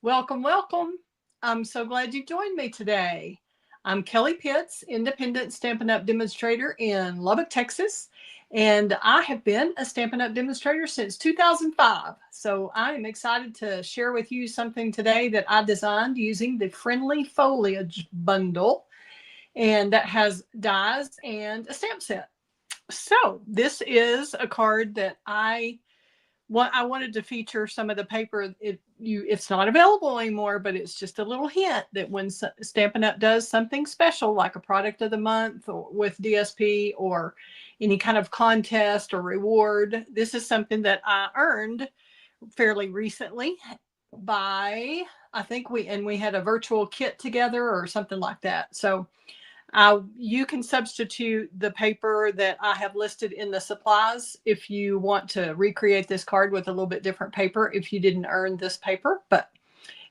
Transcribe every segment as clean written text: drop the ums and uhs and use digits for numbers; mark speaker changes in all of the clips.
Speaker 1: Welcome, welcome. I'm so glad you joined me today. I'm Kelly Pitts, independent Stampin' Up! Demonstrator in Lubbock, Texas, and I have been a Stampin' Up! Demonstrator since 2005. So I am excited to share with you something today that I designed using the Friendly Foliage Bundle, and that has dies and a stamp set. So this is a card that I wanted to feature some of the paper. It's not available anymore, but it's just a little hint that when Stampin' Up! Does something special, like a product of the month or with DSP or any kind of contest or reward, this is something that I earned fairly recently by, I think we had a virtual kit together or something like that. So you can substitute the paper that I have listed in the supplies if you want to recreate this card with a little bit different paper if you didn't earn this paper. But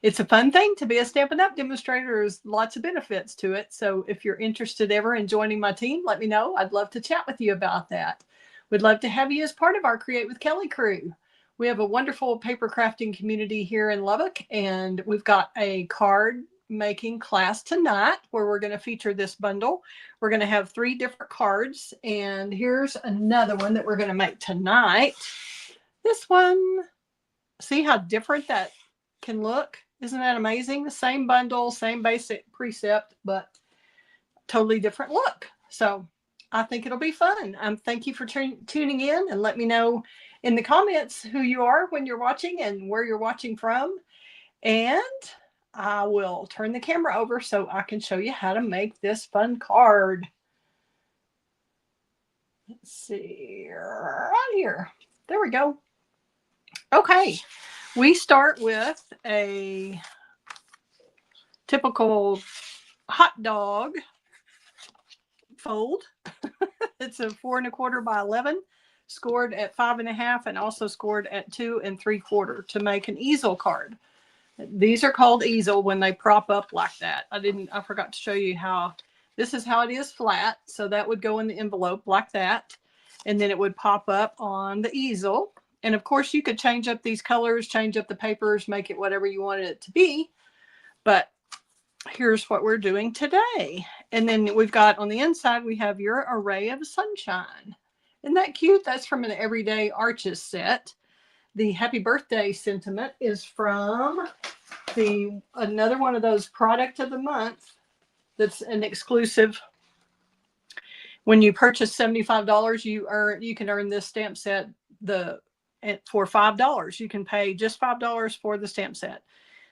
Speaker 1: it's a fun thing to be a Stampin' Up! Demonstrator. There's lots of benefits to it. So if you're interested ever in joining my team, let me know. I'd love to chat with you about that. We'd love to have you as part of our Create with Kelley crew. We have a wonderful paper crafting community here in Lubbock, and we've got a card making class tonight where we're going to feature this bundle. We're going to have 3 different cards, and here's another one that we're going to make tonight. This one, see how different that can look? Isn't that amazing? The same bundle, same basic precept, but totally different look. So I think it'll be fun. Thank you for tuning in, and let me know in the comments who you are when you're watching and where you're watching from. And I will turn the camera over so I can show you how to make this fun card. Let's see, right here. There we go. Okay, we start with a typical hot dog fold. It's a 4 1/4 by 11, scored at 5 1/2, and also scored at 2 3/4 to make an easel card. These are called easel when they prop up like that. I forgot to show you how, this is how it is flat. So that would go in the envelope like that. And then it would pop up on the easel. And of course you could change up these colors, change up the papers, make it whatever you wanted it to be. But here's what we're doing today. And then we've got on the inside, we have your array of sunshine. Isn't that cute? That's from an Everyday Arches set. The happy birthday sentiment is from another one of those product of the month that's an exclusive. When you purchase $75, you can earn this stamp set for $5. You can pay just $5 for the stamp set.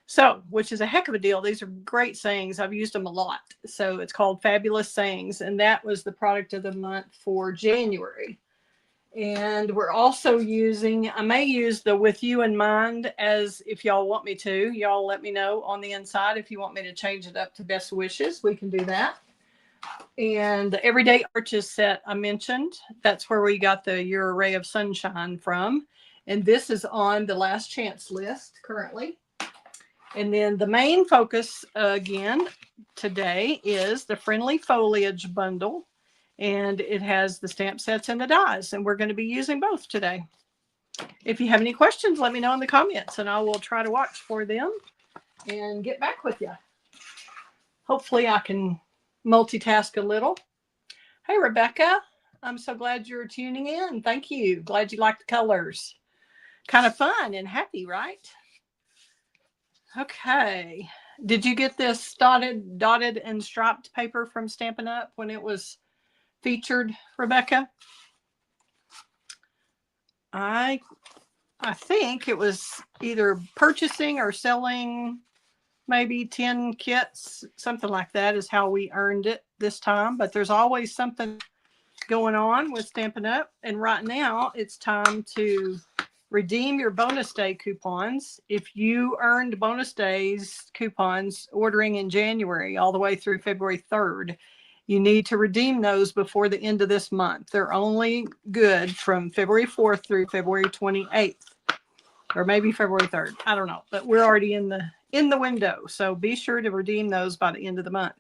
Speaker 1: So, which is a heck of a deal. These are great sayings. I've used them a lot. So it's called Fabulous Sayings, and that was the product of the month for January. And we're also using, I may use the With You in Mind, as if y'all want me to. Y'all let me know on the inside if you want me to change it up to Best Wishes. We can do that. And the Everyday Arches set I mentioned, that's where we got Your Array of Sunshine from. And this is on the last chance list currently. And then the main focus again today is the Friendly Foliage Bundle. And it has the stamp sets and the dies, and we're going to be using both today. If you have any questions, let me know in the comments, and I will try to watch for them and get back with you. Hopefully I can multitask a little. Hey, Rebecca, I'm so glad you're tuning in. Thank you. Glad you like the colors. Kind of fun and happy, right? Okay. Did you get this dotted and striped paper from Stampin' Up! When it was featured, Rebecca? I think it was either purchasing or selling maybe 10 kits, something like that is how we earned it this time. But there's always something going on with Stampin' Up! And right now it's time to redeem your bonus day coupons. If you earned bonus days coupons ordering in January all the way through February 3rd, you need to redeem those before the end of this month. They're only good from February 4th through February 28th, or maybe February 3rd. I don't know, but we're already in the window. So be sure to redeem those by the end of the month.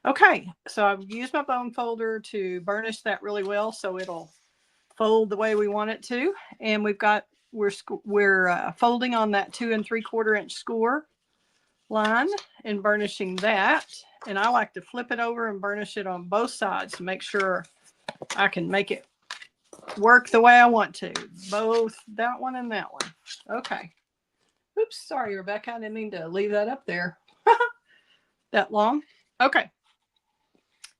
Speaker 1: Okay, so I've used my bone folder to burnish that really well so it'll fold the way we want it to. And we're folding on that 2 3/4 inch score. line and burnishing that. And I like to flip it over and burnish it on both sides to make sure I can make it work the way I want to. Both that one and that one. Okay. Oops, sorry, Rebecca. I didn't mean to leave that up there that long. Okay.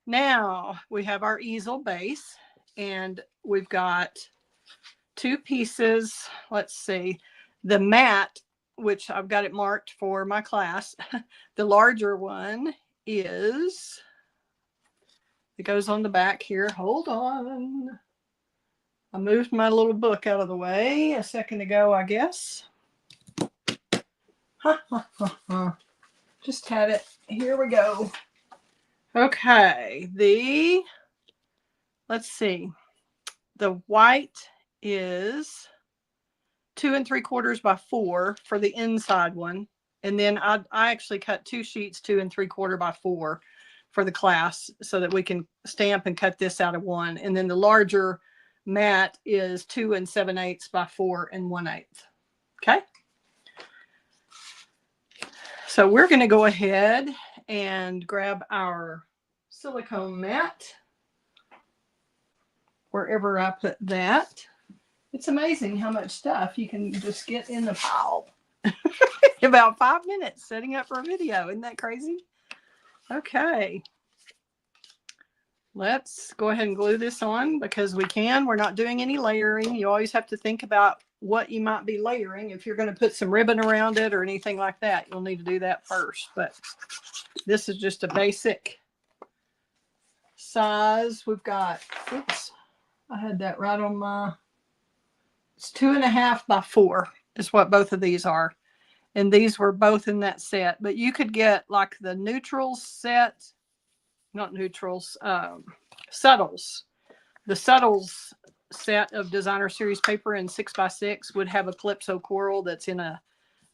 Speaker 1: Now we have our easel base, and we've got two pieces. Let's see. The mat, which I've got it marked for my class. The larger one is, it goes on the back here. Hold on. I moved my little book out of the way a second ago, I guess. Just had it. Here we go. Okay. Let's see. The white is 2 3/4 by 4 for the inside one. And then I actually cut 2 sheets 2 3/4 by 4 for the class so that we can stamp and cut this out of one. And then the larger mat is 2 7/8 by 4 1/8. Okay. So we're going to go ahead and grab our silicone mat wherever I put that. It's amazing how much stuff you can just get in the pile. About 5 minutes setting up for a video. Isn't that crazy? Okay. Let's go ahead and glue this on because we can. We're not doing any layering. You always have to think about what you might be layering. If you're going to put some ribbon around it or anything like that, you'll need to do that first. But this is just a basic size. We've got, oops, I had that right on my, it's 2.5 by 4 is what both of these are. And these were both in that set. But you could get like the neutrals set, not neutrals, subtles. The subtles set of designer series paper in 6x6 would have a calypso coral that's in a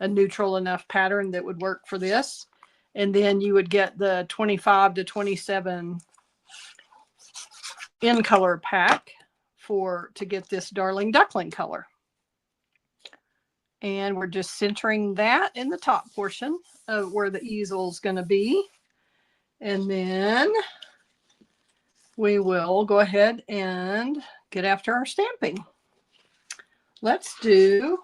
Speaker 1: neutral enough pattern that would work for this. And then you would get the 25 to 27 in color pack to get this darling duckling color. And we're just centering that in the top portion of where the easel is going to be. And then we will go ahead and get after our stamping. Let's do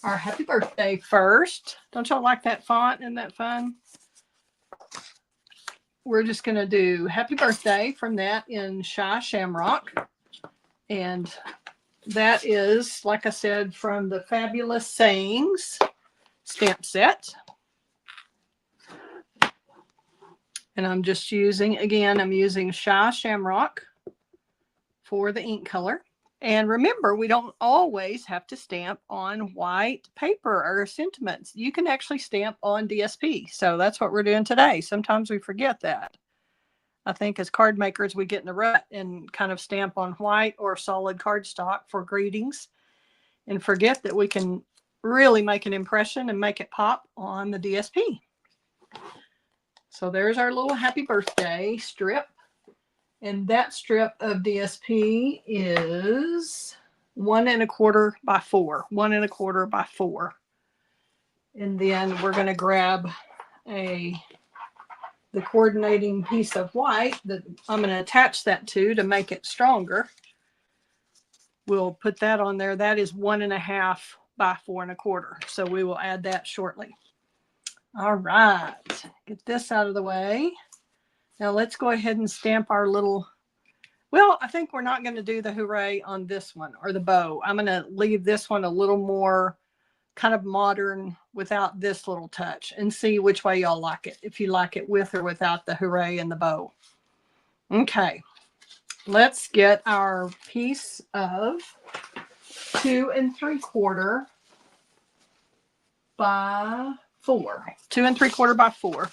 Speaker 1: our happy birthday first. Don't y'all like that font? Isn't that fun? We're just going to do happy birthday from that in Shy Shamrock. And that is, like I said, from the Fabulous Sayings stamp set. And I'm just using, again, I'm using Shy Shamrock for the ink color. And remember, we don't always have to stamp on white paper or sentiments. You can actually stamp on DSP. So that's what we're doing today. Sometimes we forget that. I think as card makers, we get in the rut and kind of stamp on white or solid cardstock for greetings and forget that we can really make an impression and make it pop on the DSP. So there's our little happy birthday strip. And that strip of DSP is 1 1/4 by 4. 1 1/4 by 4. And then we're going to grab the coordinating piece of white that I'm going to attach that to make it stronger. We'll put that on there. That is 1 1/2 by 4 1/4. So we will add that shortly. All right, get this out of the way. Now let's go ahead and stamp our little, well, I think we're not going to do the hooray on this one or the bow. I'm going to leave this one a little more kind of modern without this little touch and see which way y'all like it. If you like it with or without the hooray and the bow. Okay, let's get our piece of 2 3/4 by 4. 2 3/4 by 4.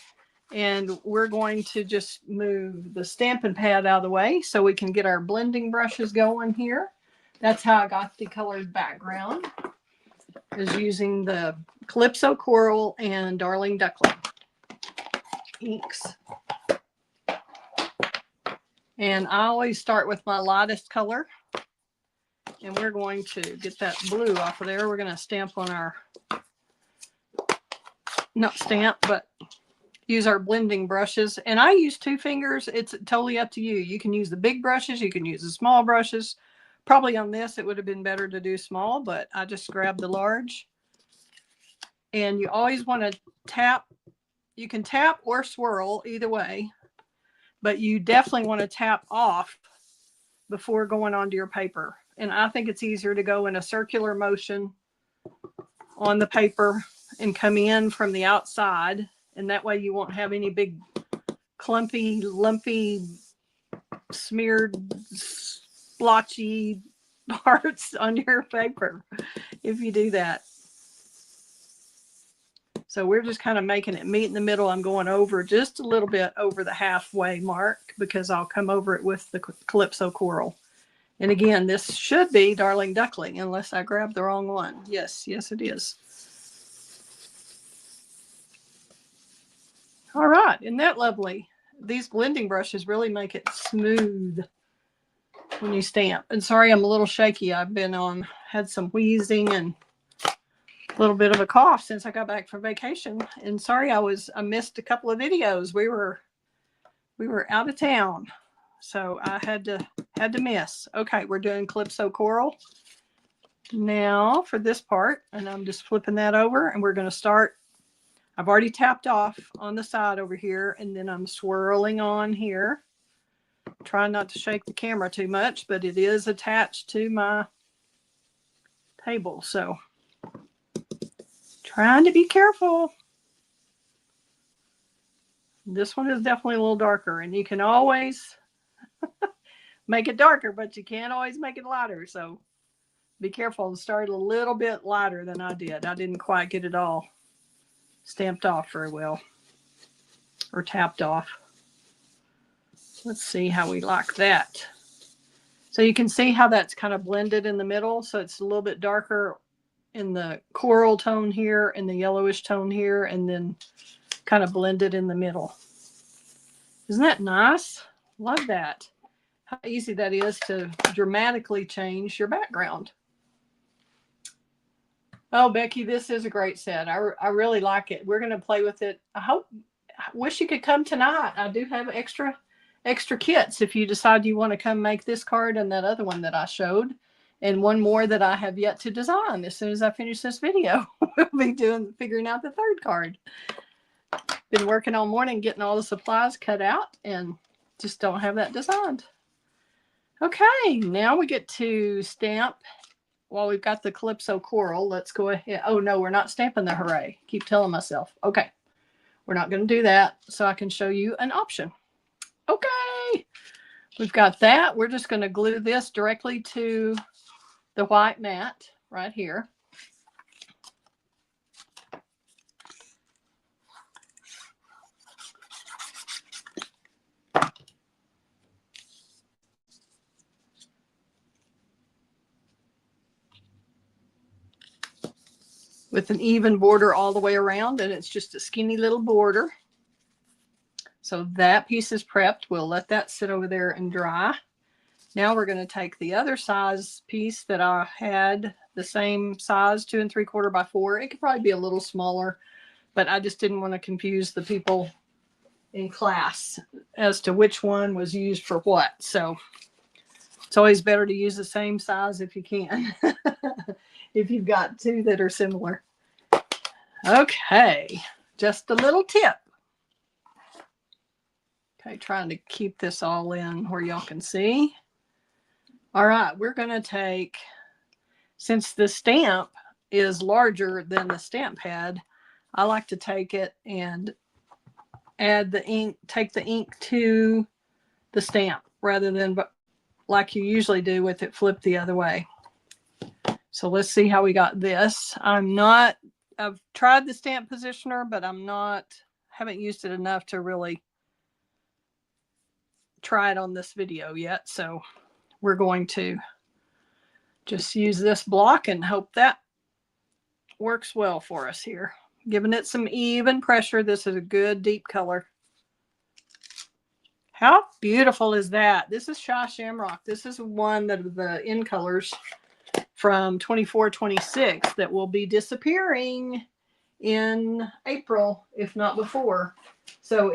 Speaker 1: And we're going to just move the Stampin' Pad out of the way so we can get our blending brushes going here. That's how I got the colored background, is using the Calypso Coral and Darling Duckling inks. And I always start with my lightest color. And we're going to get that blue off of there. We're going to stamp on our not stamp, but use our blending brushes. And I use 2 fingers. It's totally up to you. You can use the big brushes. You can use the small brushes. Probably on this, it would have been better to do small, but I just grabbed the large. And you always want to tap. You can tap or swirl either way, but you definitely want to tap off before going onto your paper. And I think it's easier to go in a circular motion on the paper and come in from the outside. And that way you won't have any big clumpy, lumpy, smeared, splotchy parts on your paper if you do that. So we're just kind of making it meet in the middle. I'm going over just a little bit over the halfway mark because I'll come over it with the Calypso Coral. And again, this should be Darling Duckling unless I grab the wrong one. Yes, yes it is. All right, isn't that lovely? These blending brushes really make it smooth when you stamp. And sorry, I'm a little shaky. I've been had some wheezing and a little bit of a cough since I got back from vacation. And sorry, I missed a couple of videos. We were out of town, so I had to miss. Okay, we're doing Calypso Coral now for this part, and I'm just flipping that over, and we're going to start. I've already tapped off on the side over here, and then I'm swirling on here. Trying not to shake the camera too much, but it is attached to my table, so trying to be careful. This one is definitely a little darker, and you can always make it darker, but you can't always make it lighter, so be careful and start a little bit lighter than I did. I didn't quite get it all stamped off very well or tapped off. Let's see how we like that. So you can see how that's kind of blended in the middle. So it's a little bit darker in the coral tone here and the yellowish tone here, and then kind of blended in the middle. Isn't that nice? Love that. How easy that is to dramatically change your background. Oh, Becky, this is a great set. I really like it. We're going to play with it. I wish you could come tonight. I do have extra kits if you decide you want to come make this card and that other one that I showed, and one more that I have yet to design. As soon as I finish this video, we'll be figuring out the third card. Been working all morning getting all the supplies cut out and just don't have that designed. Okay, now we get to stamp. While we've got the Calypso Coral, let's go ahead. Oh no, we're not stamping the Hooray. Keep telling myself. Okay, we're not going to do that, so I can show you an option. Okay, we've got that. We're just going to glue this directly to the white mat right here. With an even border all the way around, and it's just a skinny little border. So that piece is prepped. We'll let that sit over there and dry. Now we're going to take the other size piece that I had, the same size, 2 3/4 by 4. It could probably be a little smaller, but I just didn't want to confuse the people in class as to which one was used for what. So it's always better to use the same size if you can. If you've got 2 that are similar. Okay, just a little tip. Okay, trying to keep this all in where y'all can see. All right, we're going to take, since the stamp is larger than the stamp pad, I like to take it and add the ink, take the ink to the stamp rather than like you usually do with it flipped the other way. So let's see how we got this. I've tried the stamp positioner, but haven't used it enough to really try it on this video yet. So we're going to just use this block and hope that works well for us here. Giving it some even pressure. This is a good deep color. How beautiful is that? This is Shy Shamrock. This is one that the in colors from 24-26 that will be disappearing in April, if not before. So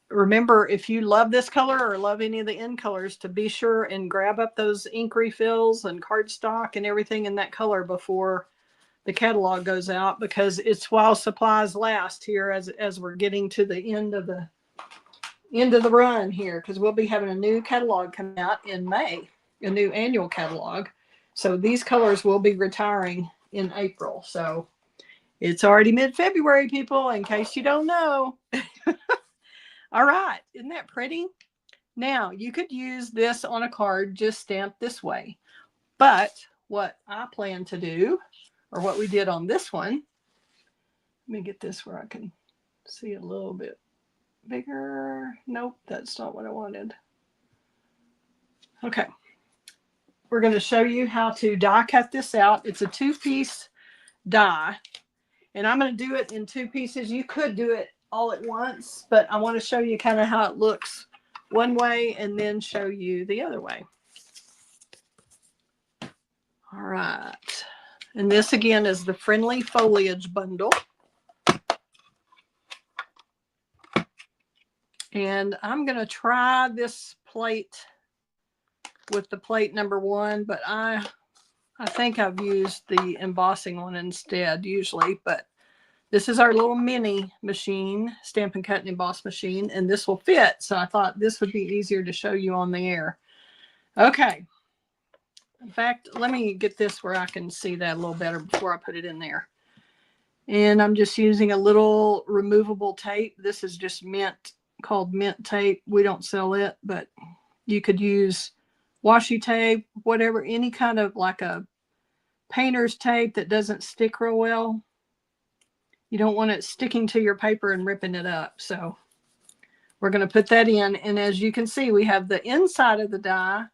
Speaker 1: remember, if you love this color or love any of the end colors, to be sure and grab up those ink refills and cardstock and everything in that color before the catalog goes out, because it's while supplies last here as we're getting to the end of the run here, because we'll be having a new catalog coming out in May, a new annual catalog. So these colors will be retiring in April. So it's already mid-February, people, in case you don't know. All right, isn't that pretty? Now, you could use this on a card just stamped this way. But what I plan to do, or what we did on this one, let me get this where I can see a little bit bigger. Nope, that's not what I wanted. Okay. We're going to show you how to die cut this out. It's a 2-piece die, and I'm going to do it in 2 pieces. You could do it all at once, but I want to show you kind of how it looks one way and then show you the other way. All right. And this again is the Friendly Foliage Bundle. And I'm going to try this plate with the plate number 1, but I think I've used the embossing one instead usually, but this is our little mini machine, Stampin' Cut and Emboss machine, and this will fit. So I thought this would be easier to show you on the air. Okay. In fact, let me get this where I can see that a little better before I put it in there. And I'm just using a little removable tape. This is just called mint tape. We don't sell it, but you could use washi tape, whatever, any kind of like a painter's tape that doesn't stick real well. You don't want it sticking to your paper and ripping it up. So we're going to put that in. And as you can see, we have the inside of the die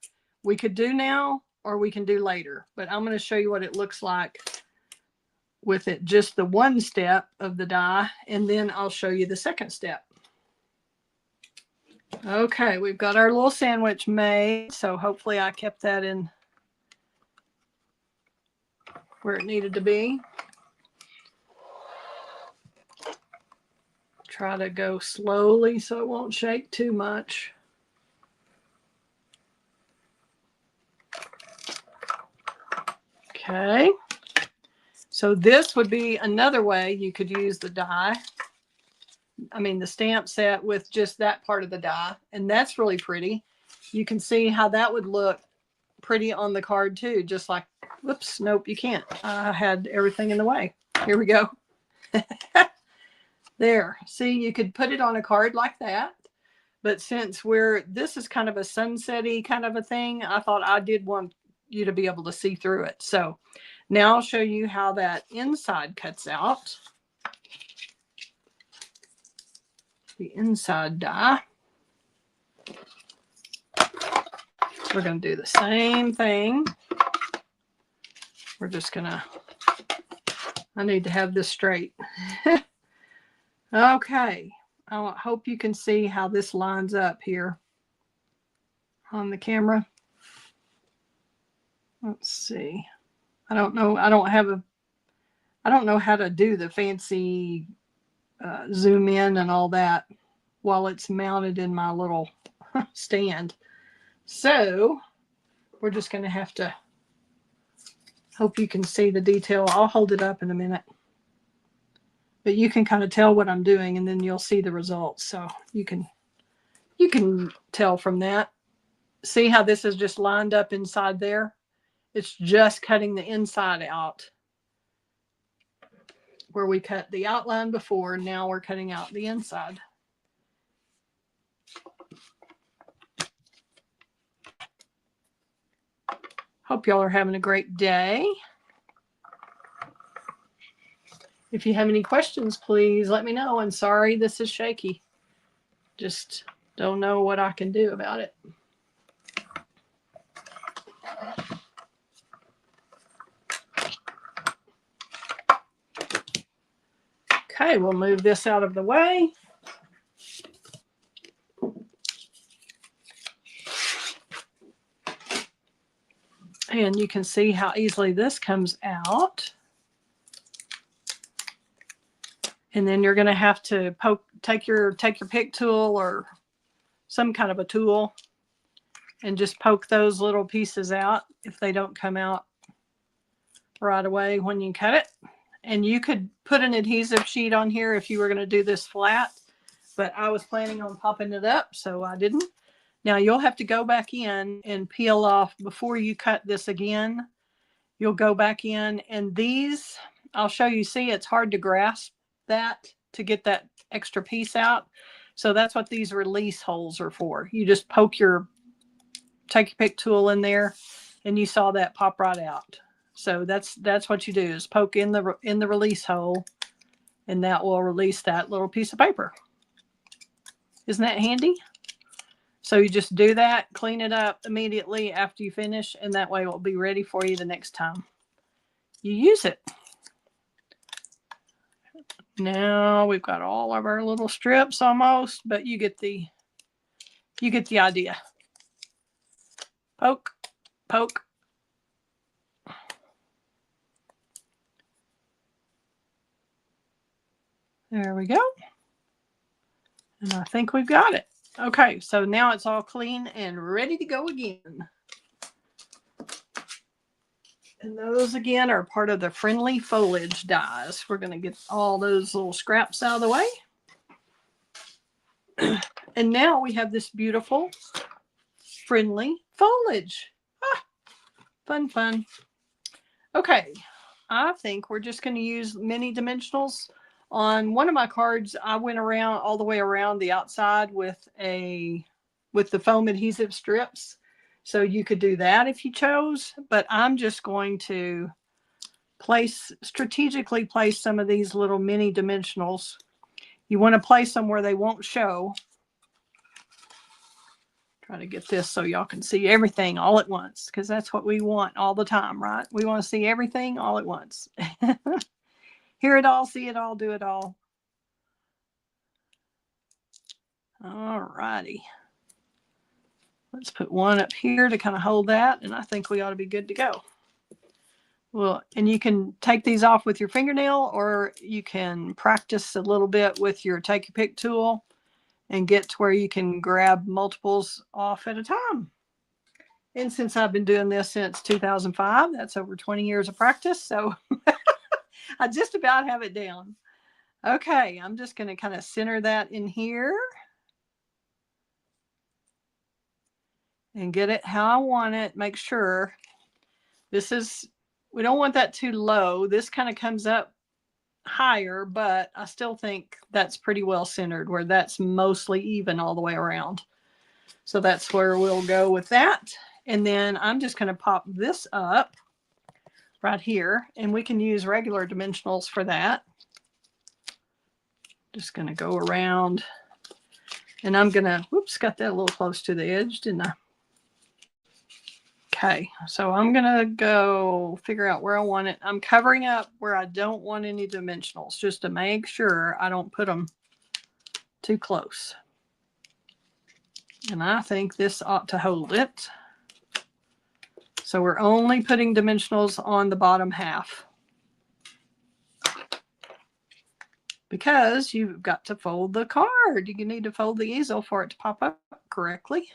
Speaker 1: we could do now or we can do later. But I'm going to show you what it looks like with it just the one step of the die. And then I'll show you the second step. Okay, we've got our little sandwich made. So hopefully I kept that in where it needed to be. Try to go slowly so it won't shake too much. Okay. So this would be another way you could use the die. I mean the stamp set with just that part of the die. And that's really pretty. You can see how that would look pretty on the card too. Just like, whoops, nope, you can't. I had everything in the way. Here we go. There, see, you could put it on a card like that, but since this is kind of a sunset-y kind of a thing, I thought I did want you to be able to see through it. So now I'll show you how that inside cuts out. The inside die. We're going to do the same thing. We're just going to, I need to have this straight. Okay, I hope you can see how this lines up here on the camera. Let's see. I don't know. I don't know how to do the fancy zoom in and all that while it's mounted in my little stand. So we're just going to have to hope you can see the detail. I'll hold it up in a minute. But you can kind of tell what I'm doing, and then you'll see the results. So you can tell from that. See how this is just lined up inside there? It's just cutting the inside out. Where we cut the outline before, now we're cutting out the inside. Hope y'all are having a great day. If you have any questions, please let me know. And sorry, this is shaky. Just don't know what I can do about it. Okay, we'll move this out of the way. And you can see how easily this comes out. And then you're going to have to take your pick tool or some kind of a tool and just poke those little pieces out if they don't come out right away when you cut it. And you could put an adhesive sheet on here if you were going to do this flat, but I was planning on popping it up, so I didn't. Now you'll have to go back in and peel off before you cut this again. You'll go back in, and these, I'll show you. See, it's hard to grasp that to get that extra piece out. So that's what these release holes are for. You just take your pick tool in there, and you saw that pop right out. So that's what you do, is poke in the release hole, and that will release that little piece of paper. Isn't that handy? So you just do that, clean it up immediately after you finish, and that way it will be ready for you the next time you use it. Now we've got all of our little strips almost, but you get the idea. Poke, poke. There we go. And I think we've got it. Okay, so now it's all clean and ready to go again. And those again are part of the Friendly Foliage dies. We're going to get all those little scraps out of the way. And now we have this beautiful Friendly Foliage. Ah, fun, fun. Okay, I think we're just going to use mini dimensionals. On one of my cards, I went around all the way around the outside with the foam adhesive strips. So you could do that if you chose, but I'm just going to strategically place some of these little mini dimensionals. You want to place them where they won't show. Try to get this so y'all can see everything all at once, because that's what we want all the time, right? We want to see everything all at once. Hear it all, see it all, do it all. All righty. Let's put one up here to kind of hold that, and I think we ought to be good to go. Well, and you can take these off with your fingernail, or you can practice a little bit with your take your pick tool and get to where you can grab multiples off at a time. And since I've been doing this since 2005, that's over 20 years of practice. So I just about have it down. Okay, I'm just going to kind of center that in here and get it how I want it. Make sure we don't want that too low. This kind of comes up higher, but I still think that's pretty well centered, where that's mostly even all the way around. So that's where we'll go with that. And then I'm just going to pop this up right here, and we can use regular dimensionals for that. Just going to go around, and I'm going to, whoops, got that a little close to the edge, didn't I? Okay, so I'm going to go figure out where I want it. I'm covering up where I don't want any dimensionals, just to make sure I don't put them too close. And I think this ought to hold it. So we're only putting dimensionals on the bottom half, because you've got to fold the card. You need to fold the easel for it to pop up correctly.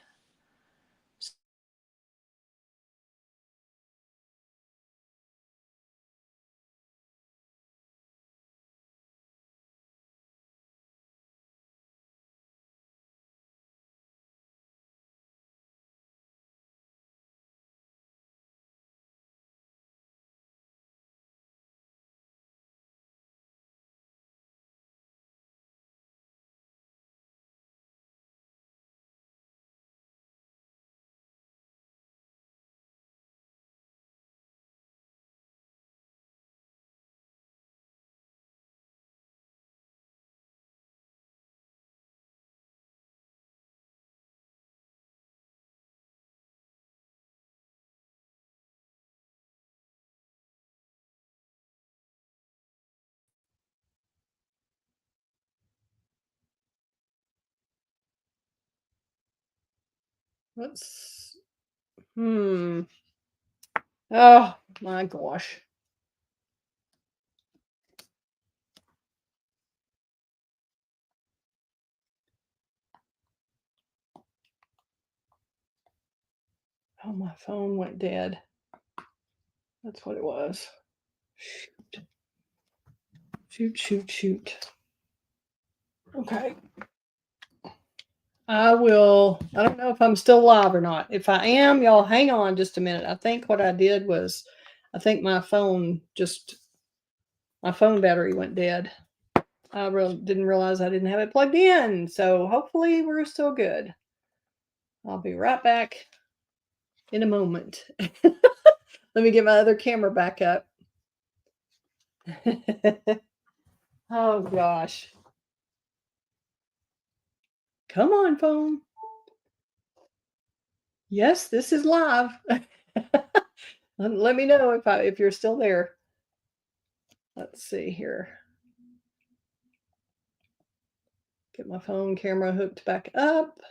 Speaker 1: Let's, oh my gosh. Oh, my phone went dead. That's what it was. Shoot. Okay. I don't know if I'm still live or not. If I am, y'all hang on just a minute. I think what I did was, I think my phone battery went dead. I didn't realize I didn't have it plugged in. So hopefully we're still good. I'll be right back in a moment. Let me get my other camera back up. Oh gosh. Come on, phone. Yes, this is live. Let me know if you're still there. Let's see here. Get my phone camera hooked back up.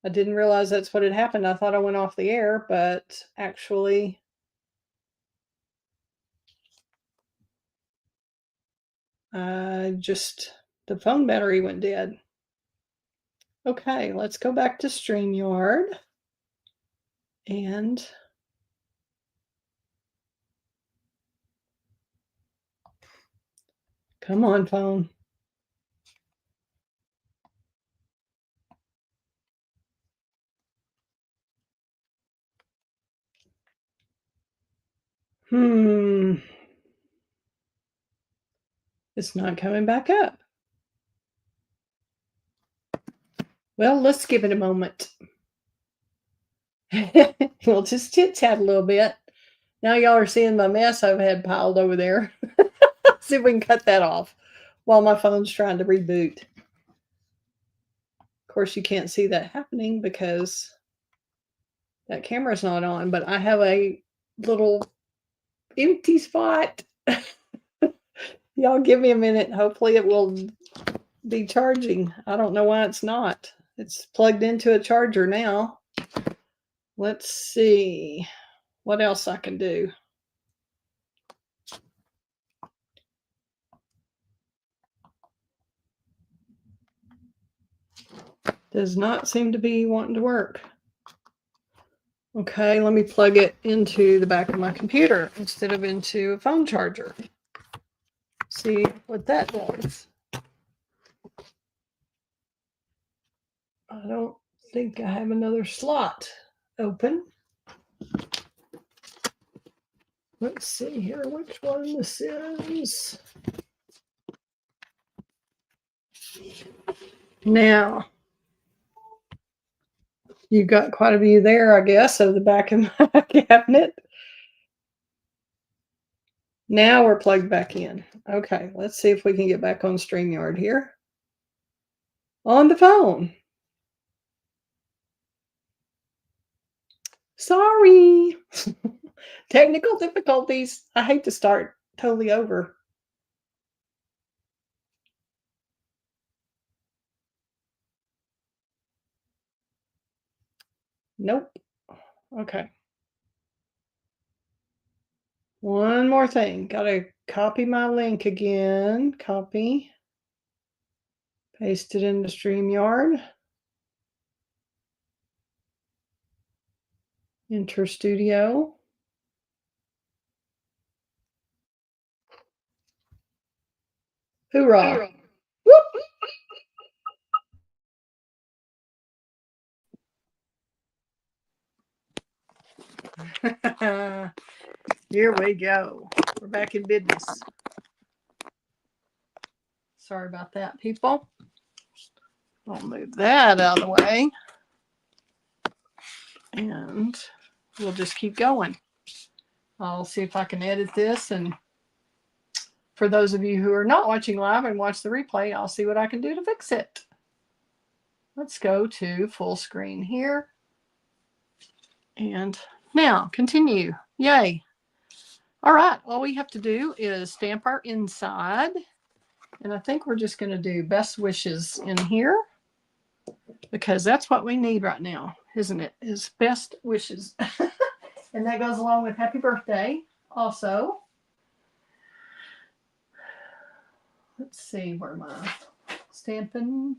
Speaker 1: I didn't realize that's what had happened. I thought I went off the air, but actually the phone battery went dead. Okay, let's go back to StreamYard. And come on, phone. It's not coming back up. Well, let's give it a moment. We'll just chit-chat a little bit. Now y'all are seeing my mess I've had piled over there. See if we can cut that off while my phone's trying to reboot. Of course, you can't see that happening because that camera's not on, but I have a little empty spot. Y'all give me a minute. Hopefully it will be charging. I don't know why it's not. It's plugged into a charger now. Let's see what else I can do. Does not seem to be wanting to work. Okay, let me plug it into the back of my computer instead of into a phone charger. See what that does. I don't think I have another slot open. Let's see here which one this is. Now, you've got quite a view there, I guess, of the back of my cabinet. Now we're plugged back in. Okay, let's see if we can get back on StreamYard here. On the phone. Sorry. Technical difficulties. I hate to start totally over. Nope. Okay. One more thing. Got to copy my link again. Copy. Paste it into StreamYard. Enter Studio. Hoorah. Whoop. Here we go. We're back in business. Sorry about that, people. I'll move that out of the way. And we'll just keep going. I'll see if I can edit this. And for those of you who are not watching live and watch the replay, I'll see what I can do to fix it. Let's go to full screen here. And now continue. Yay. All right. All we have to do is stamp our inside. And I think we're just going to do best wishes in here because that's what we need right now, isn't it? Is best wishes. And that goes along with happy birthday also. Let's see where my Stampin'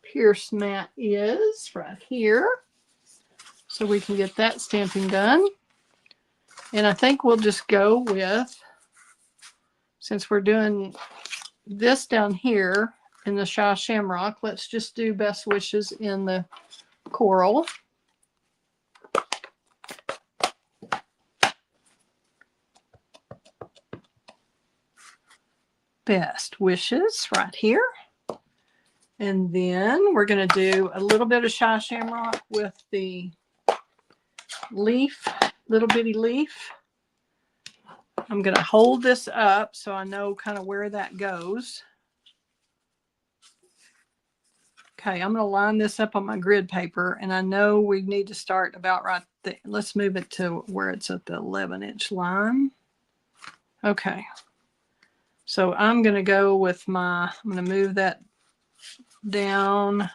Speaker 1: Pierce mat is right here. so we can get that stamping done. And I think we'll just go with, since we're doing this down here in the Shy Shamrock, let's just do Best Wishes in the coral. Best Wishes right here. And then we're going to do a little bit of Shy Shamrock with the leaf, little bitty leaf. I'm going to hold this up so I know kind of where that goes. Okay, I'm going to line this up on my grid paper, and I know we need to start about right there. Let's move it to where it's at the 11-inch line. Okay. So I'm going to go with I'm going to move that down,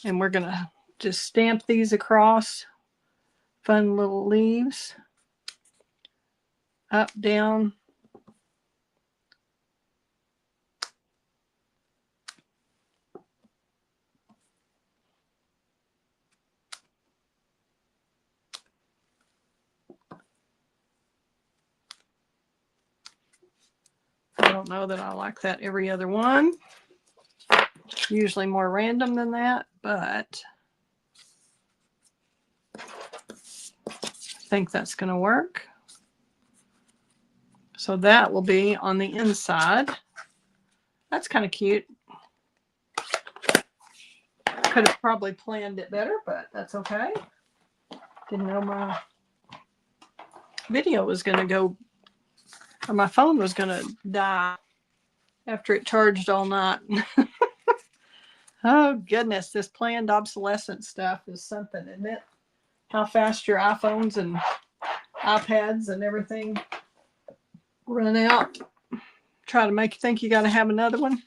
Speaker 1: and we're going to just stamp these across. Fun little leaves. Up, down. I don't know that I like that every other one. Usually more random than that, but I think that's going to work. So that will be on the inside. That's kind of cute. Could have probably planned it better, but that's okay. Didn't know my video was going to go, or my phone was going to die after it charged all night. Oh, goodness. This planned obsolescence stuff is something, isn't it? How fast your iPhones and iPads and everything run out. Try to make you think you got to have another one.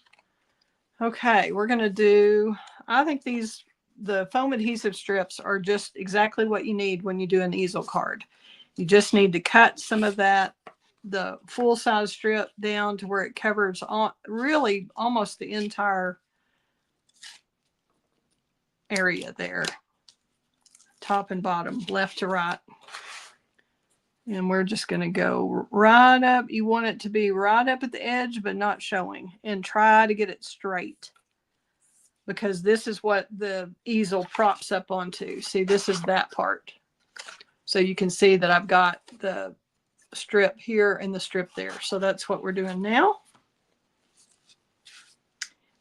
Speaker 1: Okay, we're going to do, I think the foam adhesive strips are just exactly what you need when you do an easel card. You just need to cut some of that, the full size strip down to where it covers really almost the entire area there, top and bottom, left to right. And we're just going to go right up. You want it to be right up at the edge, but not showing. And try to get it straight, because this is what the easel props up onto. See, this is that part. So you can see that I've got the strip here and the strip there. So that's what we're doing now.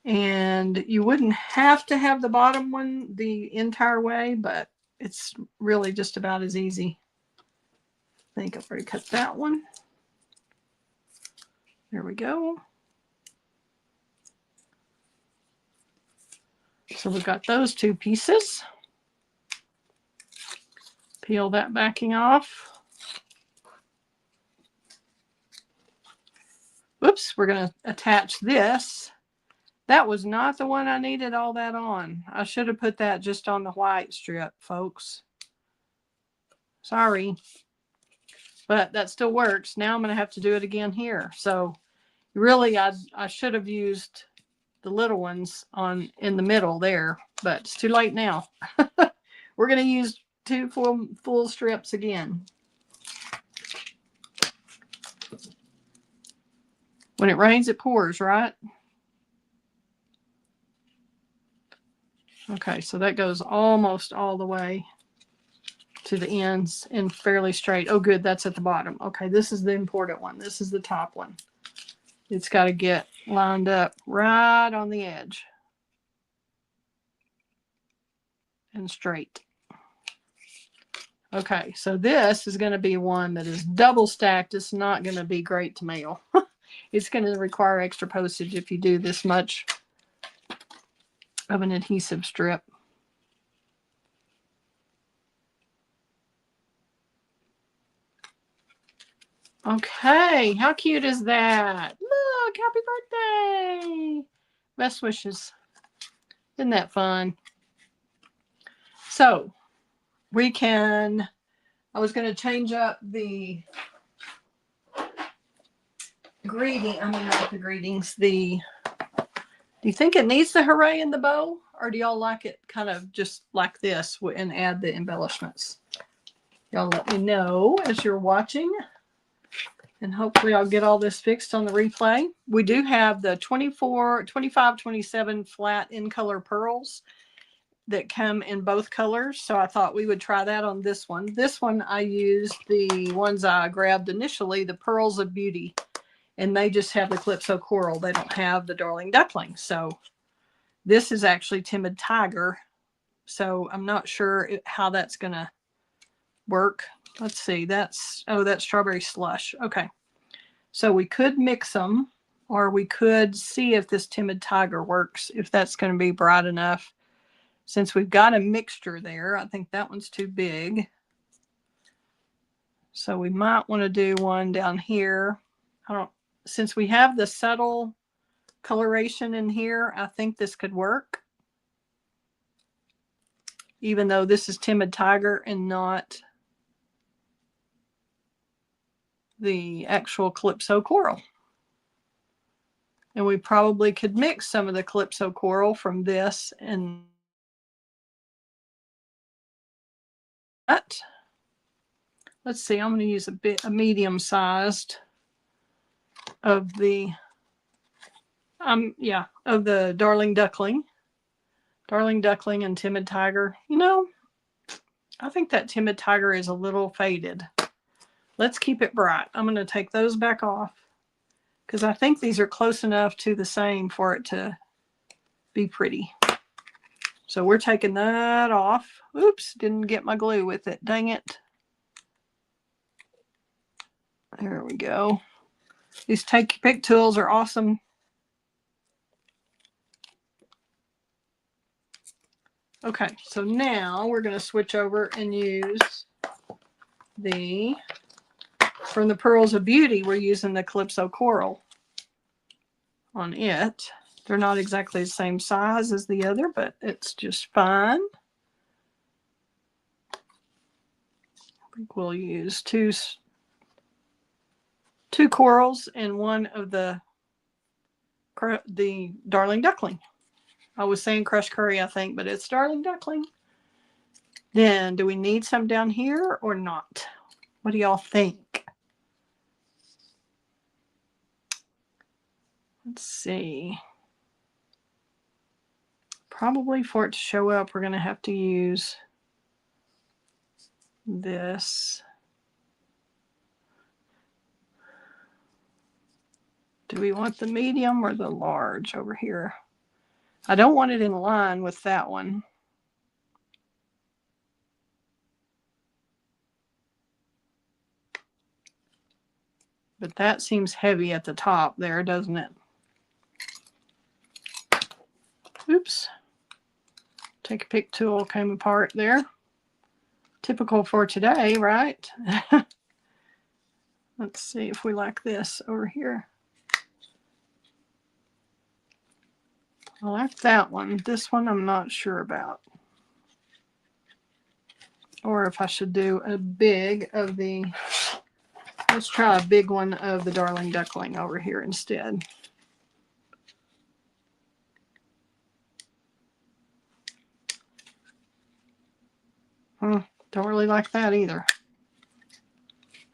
Speaker 1: And you wouldn't have to have the bottom one the entire way, but it's really just about as easy. I think I've already cut that one. There we go. So we've got those two pieces. Peel that backing off. Whoops, we're going to attach this. That was not the one I needed all that on. I should have put that just on the white strip, folks. Sorry. But that still works. Now I'm going to have to do it again here. So really, I should have used the little ones in the middle there, but it's too late now. We're going to use two full strips again. When it rains, it pours, right? Okay, so that goes almost all the way to the ends and fairly straight. Oh, good, that's at the bottom. Okay, this is the important one. This is the top one. It's got to get lined up right on the edge and straight. Okay, so this is going to be one that is double stacked. It's not going to be great to mail. It's going to require extra postage if you do this much of an adhesive strip. Okay, how cute is that? Look, happy birthday! Best wishes. Isn't that fun? So we can, I was going to change up the greeting, I mean not the greetings, do you think it needs the hooray in the bow? or do y'all like it kind of just like this and add the embellishments? Y'all let me know as you're watching. And hopefully I'll get all this fixed on the replay. We do have the 24, 25, 27 flat in color pearls that come in both colors. So I thought we would try that on this one. This one I used the ones I grabbed initially, the Pearls of Beauty. And they just have the Calypso Coral. They don't have the Darling Duckling. So this is actually Timid Tiger. So I'm not sure how that's going to work. Let's see. That's Strawberry Slush. Okay. So we could mix them, or we could see if this Timid Tiger works, if that's going to be bright enough. Since we've got a mixture there, I think that one's too big. So we might want to do one down here. Since we have the subtle coloration in here, I think this could work. Even though this is Timid Tiger and not the actual Calypso Coral. And we probably could mix some of the Calypso Coral from this and that. Let's see, I'm going to use a medium sized of the of the Darling Duckling. Darling Duckling and Timid Tiger. You know, I think that Timid Tiger is a little faded. Let's keep it bright. I'm going to take those back off because I think these are close enough to the same for it to be pretty. So we're taking that off. Oops, didn't get my glue with it. Dang it. There we go. These Take Your Pick tools are awesome. Okay, so now we're going to switch over and use from the Pearls of Beauty, we're using the Calypso Coral on it. They're not exactly the same size as the other, but it's just fine. I think we'll use two corals and one of the Darling Duckling. I was saying Crushed Curry, I think, but it's Darling Duckling. Then, do we need some down here or not? What do y'all think? Let's see. Probably for it to show up, we're going to have to use this. Do we want the medium or the large over here? I don't want it in line with that one. But that seems heavy at the top there, doesn't it? Oops. Take a Pick tool came apart there. Typical for today, right? Let's see if we like this over here. I like that one. This one I'm not sure about. Or if I should do a big of the... Let's try a big one of the Darling Duckling over here instead. Don't really like that either.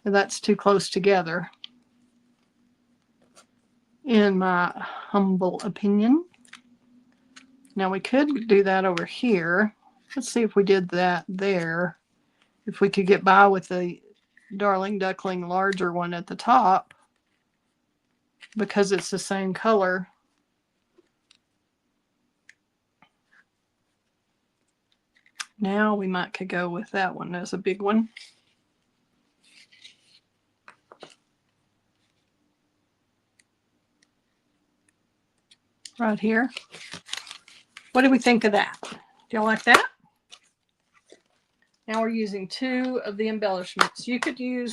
Speaker 1: That's too close together, in my humble opinion. Now we could do that over here. Let's see if we did that there. If we could get by with the Darling Duckling larger one at the top, because it's the same color. Now we could go with that one as a big one. Right here. What do we think of that? Do y'all like that? Now we're using two of the embellishments. You could use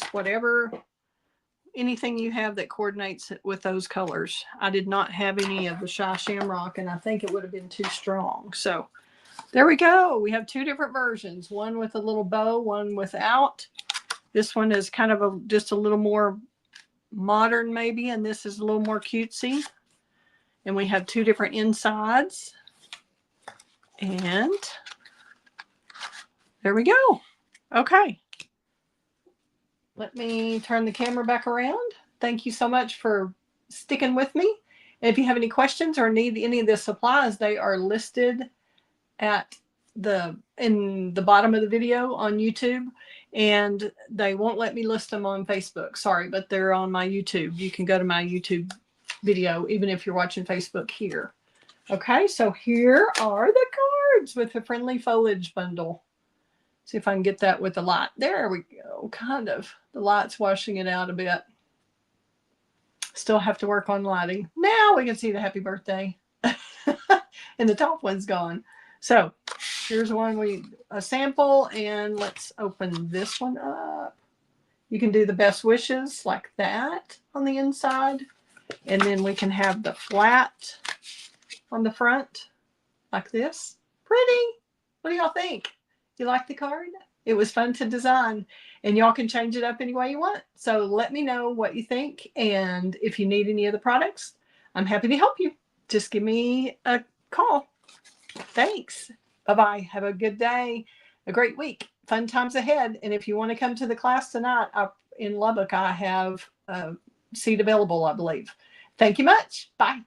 Speaker 1: anything you have that coordinates with those colors. I did not have any of the Shy Shamrock, and I think it would have been too strong. So there we go. We have two different versions. One with a little bow, one without. This one is kind of just a little more modern maybe, and this is a little more cutesy. And we have two different insides. And there we go. Okay. Let me turn the camera back around. Thank you so much for sticking with me. And if you have any questions or need any of the supplies, they are listed at in the bottom of the video on YouTube, and they won't let me list them on Facebook. Sorry, but they're on my YouTube. You can go to my YouTube video even if you're watching Facebook here. Okay, so here are the cards with the Friendly Foliage Bundle. See if I can get that with the light. There we go. Kind of. The light's washing it out a bit. Still have to work on lighting. Now we can see the happy birthday. And the top one's gone. So here's one a sample, and let's open this one up. You can do the best wishes like that on the inside. And then we can have the flat on the front like this. Pretty. What do y'all think? You like the card? It was fun to design, and y'all can change it up any way you want. So let me know what you think, and if you need any of the products, I'm happy to help you. Just give me a call. Thanks. Bye-bye. Have a good day, a great week, fun times ahead. And if you want to come to the class tonight in Lubbock, I have a seat available, I believe. Thank you much. Bye.